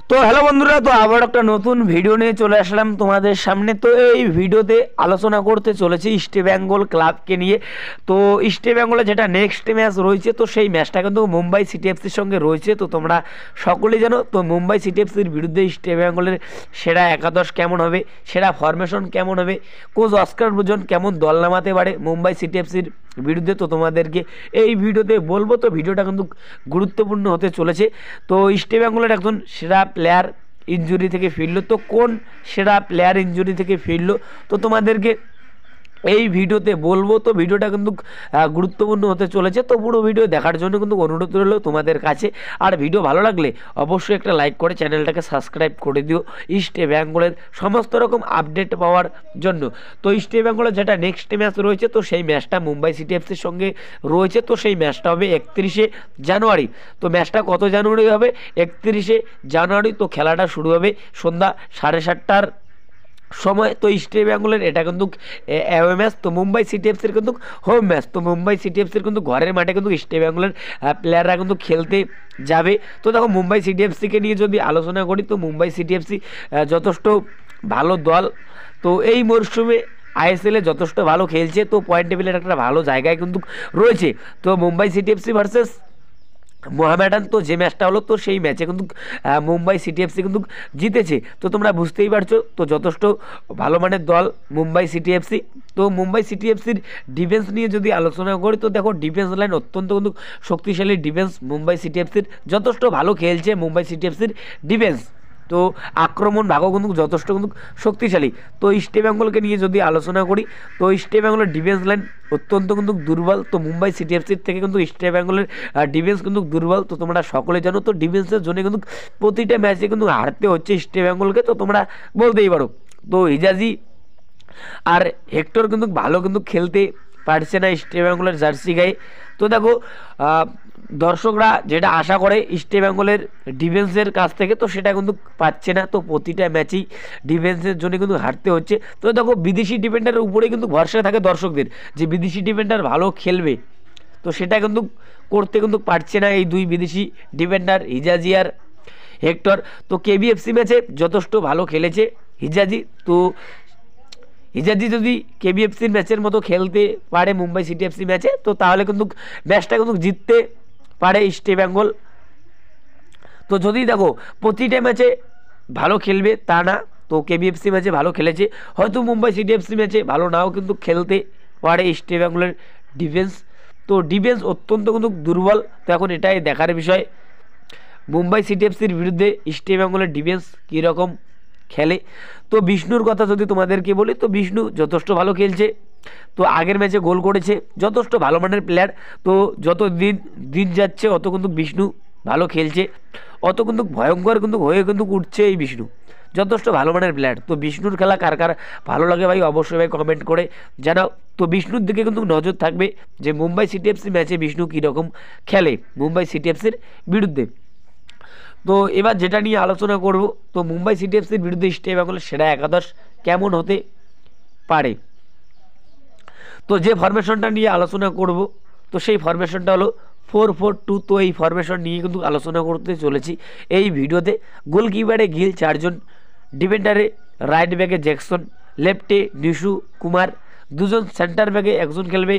তো হ্যালো বন্ধুরা, তো আবার একটা নতুন ভিডিও নিয়ে চলে আসলাম তোমাদের সামনে। তো এই ভিডিওতে আলোচনা করতে চলেছি ইস্ট বেঙ্গল ক্লাবকে নিয়ে। তো ইস্ট বেঙ্গলে যেটা নেক্সট ম্যাচ রয়েছে, তো সেই ম্যাচটা কিন্তু মুম্বাই সিটি এফসির সঙ্গে রয়েছে। তো তোমরা সকলেই জানো, তো মুম্বাই সিটি এফসির বিরুদ্ধে ইস্ট বেঙ্গলের সেরা একাদশ কেমন হবে, সেরা ফরমেশন কেমন হবে, কোচ অস্কার ব্রুজন কেমন দল নামাতে পারে মুম্বাই সিটি এফসির বিরুদ্ধে, তো তোমাদেরকে এই ভিডিওতে বলবো। তো ভিডিওটা কিন্তু গুরুত্বপূর্ণ হতে চলেছে। তো ইস্ট বেঙ্গলের একজন সেরা প্লেয়ার ইনজুরি থেকে ফিরলো, তো কোন সেরা প্লেয়ার ইনজুরি থেকে ফিরলো তো তোমাদেরকে এই ভিডিওতে বলবো। তো ভিডিওটা কিন্তু গুরুত্বপূর্ণ হতে চলেছে। তো পুরো ভিডিও দেখার জন্য কিন্তু অনুরোধ রইল তোমাদের কাছে। আর ভিডিও ভালো লাগলে অবশ্যই একটা লাইক করে চ্যানেলটাকে সাবস্ক্রাইব করে দিও ইস্ট বেঙ্গলের সমস্ত রকম আপডেট পাওয়ার জন্য। তো ইস্ট বেঙ্গলের যেটা নেক্সট ম্যাচ রয়েছে, তো সেই ম্যাচটা মুম্বাই সিটি এফসির সঙ্গে রয়েছে। তো সেই ম্যাচটা হবে 31শে জানুয়ারি। তো ম্যাচটা কত জানুয়ারি হবে? 31শে জানুয়ারি। তো খেলাটা শুরু হবে সন্ধ্যা 7:30টার সময়। তো ইস্ট বেঙ্গলের এটা কিন্তু অ্যাওয়ে ম্যাচ। তো মুম্বাই সিটি এফসির কিন্তু হোম ম্যাচ। তো মুম্বাই সিটি এফসির কিন্তু ঘরের মাঠে কিন্তু ইস্ট বেঙ্গলের প্লেয়াররা কিন্তু খেলতে যাবে। তো দেখো, মুম্বাই সিটি এফসিকে নিয়ে যদি আলোচনা করি, তো মুম্বাই সিটি এফসি যথেষ্ট ভালো দল। তো এই মরশুমে আইএসএলে যথেষ্ট ভালো খেলছে। তো পয়েন্ট টেবিলের একটা ভালো জায়গায় কিন্তু রয়েছে। তো Mumbai city FC versus Mohammedan, তো যে ম্যাচটা হলো, তো সেই ম্যাচে কিন্তু মুম্বাই সিটি এফসি কিন্তু জিতেছে। তো তোমরা বুঝতেই পারছো, তো যথেষ্ট ভালো মানের দল মুম্বাই সিটি এফসি। তো মুম্বাই সিটি এফসির ডিফেন্স নিয়ে যদি আলোচনা করি, তো দেখো ডিফেন্স লাইন অত্যন্ত কিন্তু শক্তিশালী ডিফেন্স মুম্বাই সিটি এফসির, যথেষ্ট ভালো খেলছে মুম্বাই সিটি এফসির ডিফেন্স। তো আক্রমণ ভাগও কিন্তু যথেষ্ট কিন্তু শক্তিশালী। তো ইস্ট বেঙ্গলকে নিয়ে যদি আলোচনা করি, তো ইস্ট বেঙ্গলের ডিফেন্স লাইন অত্যন্ত কিন্তু দুর্বল। তো মুম্বাই সিটি এফসির থেকে কিন্তু ইস্ট বেঙ্গলের ডিফেন্স কিন্তু দুর্বল। তো তোমরা সকলে জানো, তো ডিফেন্সের জন্য কিন্তু প্রতিটা ম্যাচে কিন্তু হারতে হচ্ছে ইস্ট বেঙ্গলকে। তো তোমরা বলতেই পারো, তো হিজাজি আর হেক্টর কিন্তু ভালো কিন্তু খেলতে পারছে না ইস্ট বেঙ্গলের জার্সি গায়ে। তো দেখো, দর্শকরা যেটা আশা করে ইস্ট বেঙ্গলের ডিফেন্সের কাছ থেকে, তো সেটা কিন্তু পাচ্ছে না। তো প্রতিটা ম্যাচেই ডিফেন্সের জন্য কিন্তু হারতে হচ্ছে। তো দেখো, বিদেশি ডিফেন্ডারের উপরে কিন্তু ভরসা থাকে দর্শকদের, যে বিদেশি ডিফেন্ডার ভালো খেলবে। তো সেটা কিন্তু করতে কিন্তু পারছে না এই দুই বিদেশি ডিফেন্ডার, হিজাজি আর হেক্টর। তো কেবিএফসি ম্যাচে যথেষ্ট ভালো খেলেছে হিজাজি। তো হিজাজি যদি কেবিএফসির ম্যাচের মতো খেলতে পারে মুম্বাই সিটি এফসি ম্যাচে, তো তাহলে কিন্তু ম্যাচটা কিন্তু জিততে পারে ইস্ট বেঙ্গল। তো যদি দেখো প্রতিটা ম্যাচে ভালো খেলবে তা না, তো কেবিএফসি ম্যাচে ভালো খেলেছে, হয়তো মুম্বাই সিটি এফসি ম্যাচে ভালো নাও কিন্তু খেলতে পারে ইস্ট বেঙ্গলের ডিফেন্স। তো ডিফেন্স অত্যন্ত কিন্তু দুর্বল। তো এখন এটাই দেখার বিষয় মুম্বাই সিটি এফসির বিরুদ্ধে ইস্ট বেঙ্গলের ডিফেন্স কীরকম খেলে। তো বিষ্ণুর কথা যদি তোমাদেরকে বলি, তো বিষ্ণু যথেষ্ট ভালো খেলছে। তো আগের ম্যাচে গোল করেছে, যথেষ্ট ভালো মানের প্লেয়ার। তো যত দিন দিন যাচ্ছে, অত কিন্তু বিষ্ণু ভালো খেলছে, অত কিন্তু ভয়ঙ্কর কিন্তু হয়ে কিন্তু উঠছে এই বিষ্ণু, যথেষ্ট ভালো মানের প্লেয়ার। তো বিষ্ণুর খেলা কার কার ভালো লাগে ভাই, অবশ্যই ভাই কমেন্ট করে জানাও। তো বিষ্ণুর দিকে কিন্তু নজর থাকবে, যে মুম্বাই সিটি এফসি ম্যাচে বিষ্ণু কীরকম খেলে মুম্বাই সিটি এফসির বিরুদ্ধে। তো এবার যেটা নিয়ে আলোচনা করব, তো মুম্বাই সিটি এফসির বিরুদ্ধে ইস্ট বেঙ্গলের সেরা একাদশ কেমন হতে পারে। তো যে ফরমেশনটা নিয়ে আলোচনা করব, তো সেই ফরমেশনটা হলো 4-4-2। তো এই ফরমেশন নিয়ে কিন্তু আলোচনা করতে চলেছি এই ভিডিওতে। গোলকিপারে গিল, 4 জন ডিফেন্ডারে, রাইট ব্যাকে জ্যাকসন, লেফটে নিশু কুমার, 2 জন সেন্টার ব্যাকে, একজন খেলবে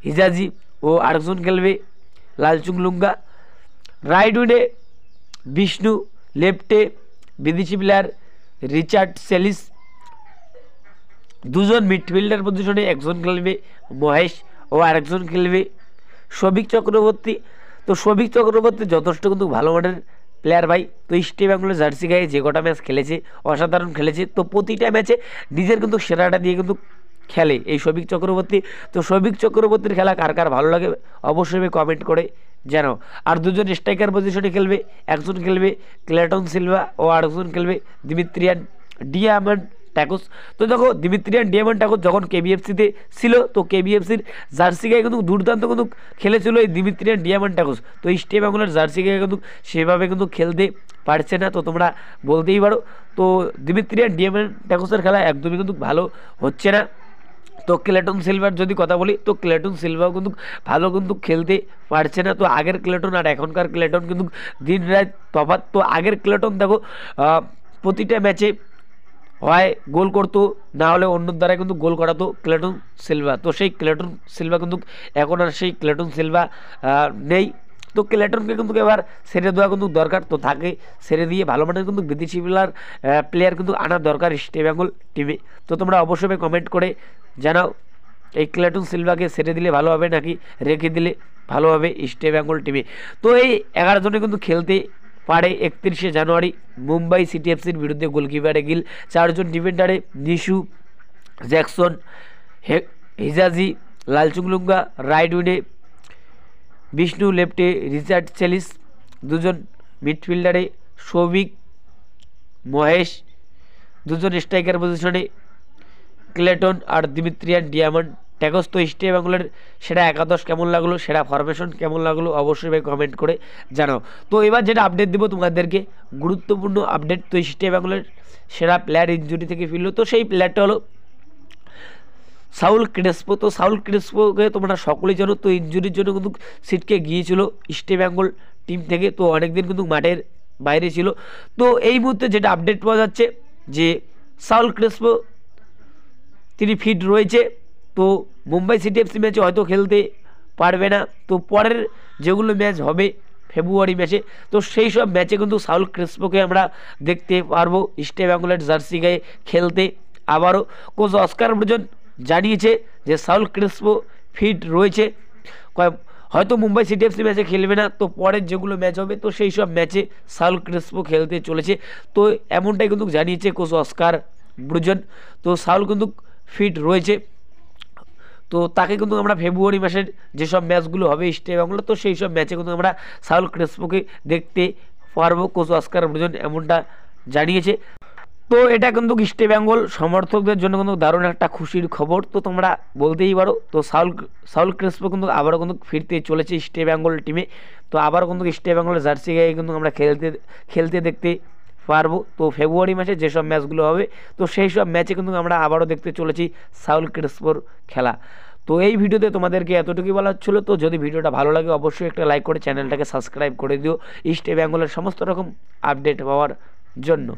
হিজাজি ও আরেকজন খেলবে লালচুংলুঙ্গা, রাইট উইডে বিষ্ণু, লেফটে বিদেশি প্লেয়ার রিচার্ড সেলিস, 2 জন মিডফিল্ডার পজিশনে, একজন খেলবে মহেশ ও আরেকজন খেলবে সৌভিক চক্রবর্তী। তো সৌভিক চক্রবর্তী যথেষ্ট কিন্তু ভালো মানের প্লেয়ার ভাই। তো ইস্ট বেঙ্গলের জার্সি গায়ে যে কটা ম্যাচ খেলেছে অসাধারণ খেলেছে। তো প্রতিটা ম্যাচে নিজের কিন্তু সেরাটা দিয়ে কিন্তু খেলে এই সৌভিক চক্রবর্তী। তো সৌভিক চক্রবর্তীর খেলা কার কার ভালো লাগে অবশ্যই কমেন্ট করে জানাও। আর 2 জন স্ট্রাইকার পজিশনে খেলবে, একজন খেলবে ক্লেটন সিলভা ও আরেকজন খেলবে দিমিত্রিয়ান ডিয়ামন্ড ট্যাকোস। তো দেখো, দিমিত্রিয়ান ডিয়ামন্ড ট্যাকোস যখন কেবিএফসিতে ছিল, তো কেবিএফসির জার্সি গায়ে কিন্তু দুর্দান্ত কিন্তু খেলেছিল এই দিমিত্রিয়ান ডিয়ামন্ড ট্যাকোস। তো ইস্ট বেঙ্গলের জার্সি গায়ে কিন্তু সেভাবে কিন্তু খেলতে পারছে না। তো তোমরা বলতেই পারো, তো দিমিত্রিয়ান ডিয়ামন্ড ট্যাকোসের খেলা একদমই কিন্তু ভালো হচ্ছে না। তো ক্লেটন সিলভার যদি কথা বলি, তো ক্লেটন সিলভাও কিন্তু ভালো কিন্তু খেলতে পারছে না। তো আগের ক্লেটন আর এখনকার ক্লেটন কিন্তু দিন রাত তফাৎ। তো আগের ক্লেটন দেখো প্রতিটা ম্যাচে হয় গোল করতো, না হলে অন্য দ্বারা কিন্তু গোল করাতো ক্লেটন সিলভা। তো সেই ক্লেটন সিলভা কিন্তু এখন আর সেই ক্লেটন সিলভা নেই। তো ক্লেটনকে কিন্তু এবার ছেড়ে দেওয়া কিন্তু দরকার। তো তাকে ছেড়ে দিয়ে ভালো মানের কিন্তু বিদেশি প্লেয়ার কিন্তু আনার দরকার ইস্ট বেঙ্গল টিমে। তো তোমরা অবশ্যই কমেন্ট করে জানাও এই ক্লেটন সিলভাকে ছেড়ে দিলে ভালো হবে নাকি রেখে দিলে ভালো হবে ইস্ট বেঙ্গল টিমে। তো এই 11 জনে কিন্তু খেলতে পারে 31শে জানুয়ারি মুম্বাই সিটি এফসির বিরুদ্ধে। গোলকিপারে গিল, 4 জন ডিফেন্ডারে Nishu, Jackson, Hijazi, Lalchungnunga, right উইনে বিষ্ণু, লেফটে রিচার্ড চেলিস, 2 জন মিডফিল্ডারে সৌভিক, মহেশ, 2 জন স্ট্রাইকার পজিশনে ক্লেটন আর দিমিত্রিয়ান ডিয়ামন্ড ট্যাগস। তো ইস্ট বেঙ্গলের সেরা একাদশ কেমন লাগলো, সেরা ফরমেশন কেমন লাগলো অবশ্যই ভাই কমেন্ট করে জানাও। তো এবার যেটা আপডেট দেবো তোমাদেরকে, গুরুত্বপূর্ণ আপডেট। তো ইস্ট বেঙ্গলের সেরা প্লেয়ার ইনজুরি থেকে ফিরলো। তো সেই প্লেয়ারটা হলো সাউল ক্রেসপো। তো সাউল ক্রেসপোকে তোমরা সকলেই জানো, তো ইনজুরির জন্য কিন্তু সিটকে গিয়েছিল ইস্ট বেঙ্গল টিম থেকে। তো অনেকদিন কিন্তু মাঠের বাইরে ছিল। তো এই মুহূর্তে যেটা আপডেট পাওয়া যাচ্ছে যে সাউল ক্রেসপো তিনি ফিট রয়েছে। তো মুম্বাই সিটি এফসি ম্যাচে হয়তো খেলতে পারবে না। তো পরের যেগুলো ম্যাচ হবে ফেব্রুয়ারি ম্যাচে, তো সেই সব ম্যাচে কিন্তু সাউল ক্রেসপোকে আমরা দেখতে পারবো ইস্ট বেঙ্গলের জার্সি গায়ে খেলতে আবারও। কোচ অস্কার ব্রুজন জানিয়েছে যে সাউল ক্রেসপো ফিট রয়েছে, হয়তো মুম্বাই সিটি এফসি ম্যাচে খেলবে না। তো পরের যেগুলো ম্যাচ হবে তো সেই সব ম্যাচে সাউল ক্রেসপো খেলতে চলেছে। তো এমনটাই কিন্তু জানিয়েছে কোচ অস্কার ব্রুজন। তো সাউল কিন্তু ফিট রয়েছে। তো তাকে কিন্তু আমরা ফেব্রুয়ারি মাসের যেসব ম্যাচগুলো হবে ইস্ট বেঙ্গল, তো সেই সব ম্যাচে কিন্তু আমরা সাউল ক্রেসপোকে দেখতে পারবো। কোচ অস্কার ব্রুজন এমনটা জানিয়েছে। তো এটা কিন্তু ইস্ট বেঙ্গল সমর্থকদের জন্য কিন্তু দারুণ একটা খুশির খবর। তো তোমরা বলতেই পারো, তো সাউল ক্রেসপো কিন্তু আবারও কিন্তু ফিরতে চলেছে ইস্ট বেঙ্গল টিমে। তো আবারও কিন্তু ইস্ট বেঙ্গলের জার্সি গায়ে কিন্তু আমরা খেলতে দেখতে পারবো। তো ফেব্রুয়ারি মাসে যেসব ম্যাচগুলো হবে তো সেই সব ম্যাচে কিন্তু আমরা আবারও দেখতে চলেছি সাউল ক্রেসপোর খেলা। তো এই ভিডিওতে তোমাদেরকে এতটুকুই বলা হচ্ছিলো। তো যদি ভিডিওটা ভালো লাগে অবশ্যই একটা লাইক করে চ্যানেলটাকে সাবস্ক্রাইব করে দিও ইস্ট বেঙ্গলের সমস্ত রকম আপডেট পাওয়ার জন্য।